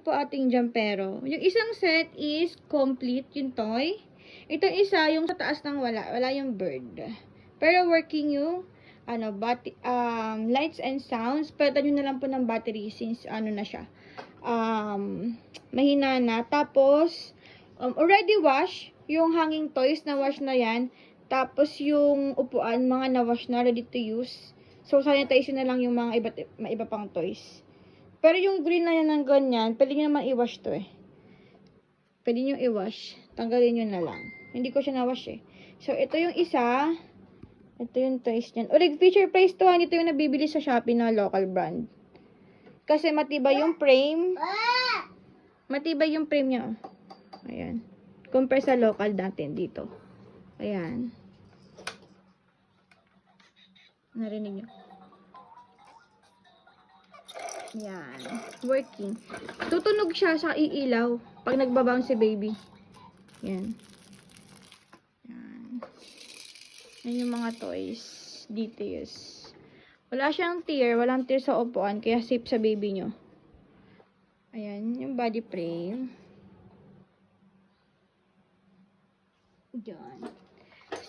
po ating jumpero. Yung isang set is complete, yung toy. Itong isa, yung sa taas ng wala yung bird. Pero working yung lights and sounds. Palitan nyo na lang po ng battery since na siya. Mahina na. Tapos, already wash. Yung hanging toys na wash na yan. Tapos yung upuan, mga na-wash na, ready to use. So, sanitize na lang yung mga iba pang toys. Pero yung green na yan ng ganyan, pwede nyo naman i-wash to eh. Pwede nyo i-wash. Tanggalin nyo na lang. Hindi ko siya na-wash eh. So, ito yung isa. Ito yung toys niyan. Ulig, feature price to. Ito yung nabibili sa Shopee na local brand. Kasi matibay yung frame. Matibay yung frame niya. Ayan. Compare sa local natin dito. Ayan. Narinig nyo. Ayan. Working. Tutunog siya sa iilaw pag nagbabounce si baby. Ayan. Ayan. Yan yung mga toys. Details. Wala siyang tear. Walang tear sa upuan. Kaya safe sa baby nyo. Ayan. Yung body frame. Diyan.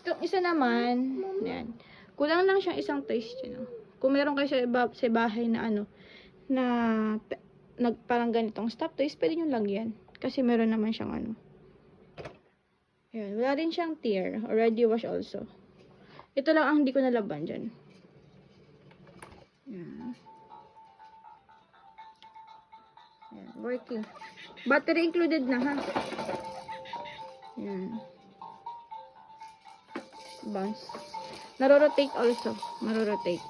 Itong isa naman. Ayan. Kulang lang siyang isang toys dyan. Kung meron kayo sa bahay na na parang ganitong stop toys, pwede nyo lang yan. Kasi meron naman siyang Ayan. Wala rin siyang tear. Already wash also. Ito lang ang hindi ko nalaban dyan. Ayan. Ayan. Working. Battery included na ha. Ayan. Bounce. Naro-rotate also. Naro-rotate.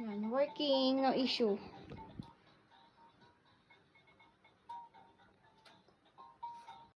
Ayan. Working. No issue.